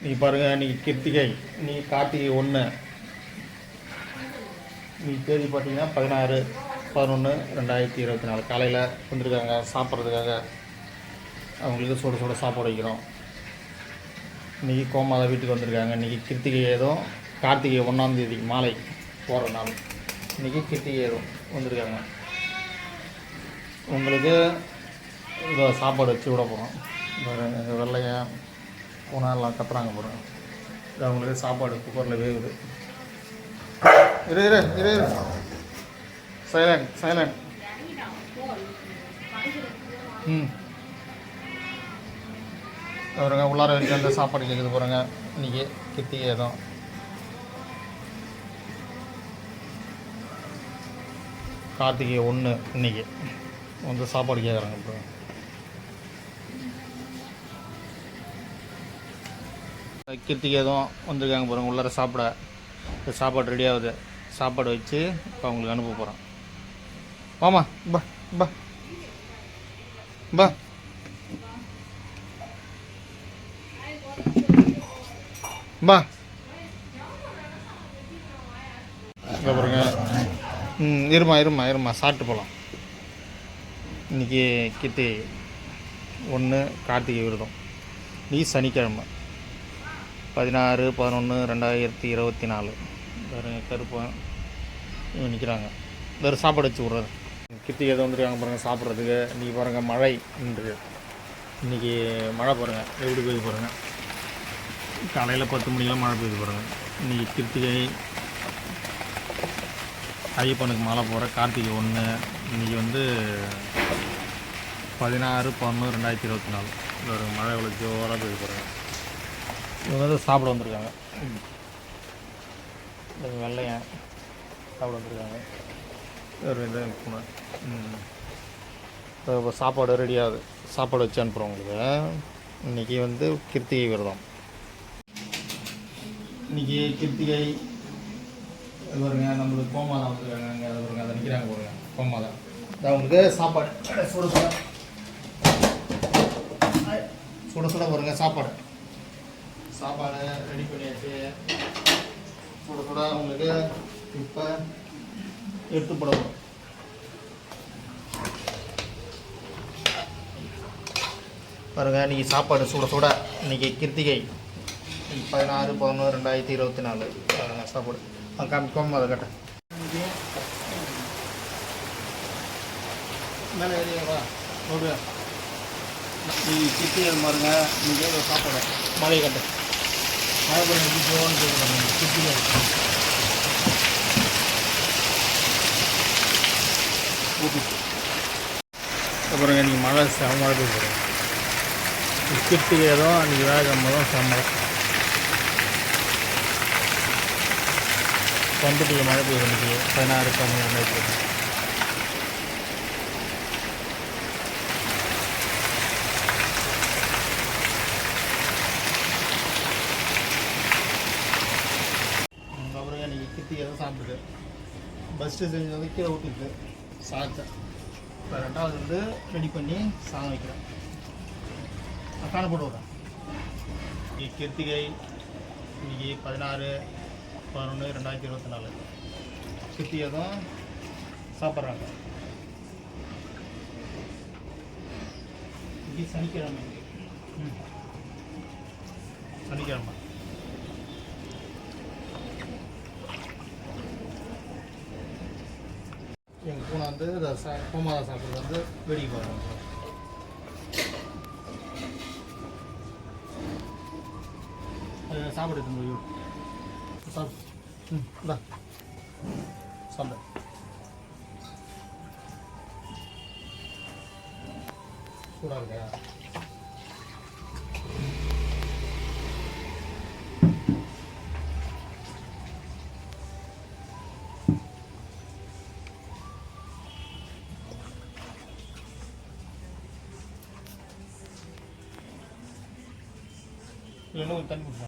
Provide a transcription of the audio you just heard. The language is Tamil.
நீ பாருங்கள், இன்றைக்கி கிருத்திகை, நீ கார்த்திகை 1, நீ தேதி பார்த்தீங்கன்னா 16/11/2024 காலையில் வந்திருக்காங்க சாப்பிட்றதுக்காக. அவங்களுக்கு சுட சுட சாப்பாடு வைக்கிறோம். இன்றைக்கி கோமாதா வீட்டுக்கு வந்திருக்காங்க. இன்றைக்கி கிருத்திகை ஏதோ கார்த்திகை 1ஆம் தேதி மாலை போகிற நாள். இன்றைக்கி கிருத்திகை ஏதோ வந்திருக்காங்க. உங்களுக்கு இதை சாப்பாடு வச்சு விட போகிறோம். வெள்ளையை பூனாலாம் கத்துறாங்க போகிறோம். இது அவங்களுக்கு சாப்பாடு குக்கரில் வேகுது. இரு இரு இரு இரு சைலண்ட் சைலண்ட். பாருங்க, உள்ளார வரைக்கும் அந்த சாப்பாடு கேட்குது பாருங்க. இன்றைக்கி கிருத்திகை ஏதோ கார்த்திகை 1 இன்றைக்கி வந்து சாப்பாடு கேட்குறாங்க. இப்போ கிருத்திகை எதுவும் வந்திருக்காங்க பாருங்கள். உள்ளார சாப்பிட சாப்பாடு ரெடி ஆகுது. சாப்பாடு வச்சு இப்போ அவங்களுக்கு அனுப்ப போகிறோம். வாமா பா பா பா பா இப்போ பாருங்க. இருமா இருமா இருமா சாப்பிட்டு போகலாம். இன்றைக்கி கிருத்திகை 1 கார்த்திகை விரதம். நீ சனிக்கிழமை 16/11/2024. வேறு கருப்பன் இவங்க நிற்கிறாங்க. வேறு சாப்பாடு வச்சு விட்றது. கிருத்திகை எதுவும் வந்துருக்காங்க பாருங்கள் சாப்பிட்றதுக்கு. இன்றைக்கி பாருங்கள் மழை இன்று. இன்றைக்கி மழை பாருங்கள் எப்படி பெய்து பாருங்கள். காலையில் 10 மணிக்கெலாம் மழை பெய்து பாருங்கள். இன்றைக்கி கிருத்திகை ஐயப்பனுக்கு மாலை போகிற கார்த்திகை 1. இன்றைக்கி வந்து 16/11/2024. ஒரு மழை எவ்வளோ ஜோராக பெய்து பாருங்கள். இவங்க வந்து சாப்பிட வந்திருக்காங்க. வெள்ளையை சாப்பிட வந்திருக்காங்க. ஒரு இது இப்போ சாப்பாடு ரெடி ஆகுது. சாப்பாடு வச்சு அனுப்புகிறோம் உங்களுக்கு. இன்றைக்கி வந்து கிருத்திகை விரதம். இன்றைக்கி கிருத்திகை பாருங்க. நம்மளுக்கு கோமாதா வந்துருக்காங்க. அங்கே அதை பாருங்க, அதை நிற்கிறாங்க பாருங்க கோமாதா. அது அவங்களுக்கு சாப்பாடு சுட சுட சுட சுட பாருங்க. சாப்பாடு ரெடி பண்ணியாச்சு. சுட சுட உங்களுக்கு இப்போ எடுத்து போடணும். பாருங்கள், இன்றைக்கி சாப்பாடு சுட சுட. இன்றைக்கி கிருத்திகை 16/11/2024 சாப்பாடு. காமிக்கோம் அதை கட்ட மேலே ஏரியாவா நோடு. கிருத்திகை பாருங்க. இன்றைக்கி ஏதோ சாப்பாடு மழையை கட்ட மழை கொஞ்சம் ஜோன்னு கேட்குறாங்க. கிருத்திகை அப்புறம் இன்றைக்கி மழை செம்மழை பெய்யுது. கிருத்திகை ஏதோ அன்றைக்கி வேகம்பதும் செம்மழை. வந்துட்டு மழை பெய்யுது. இன்றைக்கி 16/11/2024. கிருத்திகை தான் சாப்பிட்டுட்டு பஸ் ஸ்டேஷன் வந்து கீழே ஊற்றிட்டு சாப்பிட்டை இப்போ 2வது வந்து ரெடி பண்ணி சாதம் வைக்கிறேன். காண போட்டு விட்றேன். கிருத்திகை இன்றைக்கி 16/11/2024 கிருத்திகை தான் சாப்பிட்றாங்க. இன்றைக்கி சனிக்கிழமை. சனிக்கிழமை எங்கள் பூனை வந்து கோமாதா சாப்பிட்றது வந்து வேடிக்கை பார்க்குறாங்க. சாப்பிடு தம்பி. சாப்பிடு. சாப்பிடு. சூடாக இருக்கா? இல்லைன்னா ஒரு தண்ணி கொடுப்பா.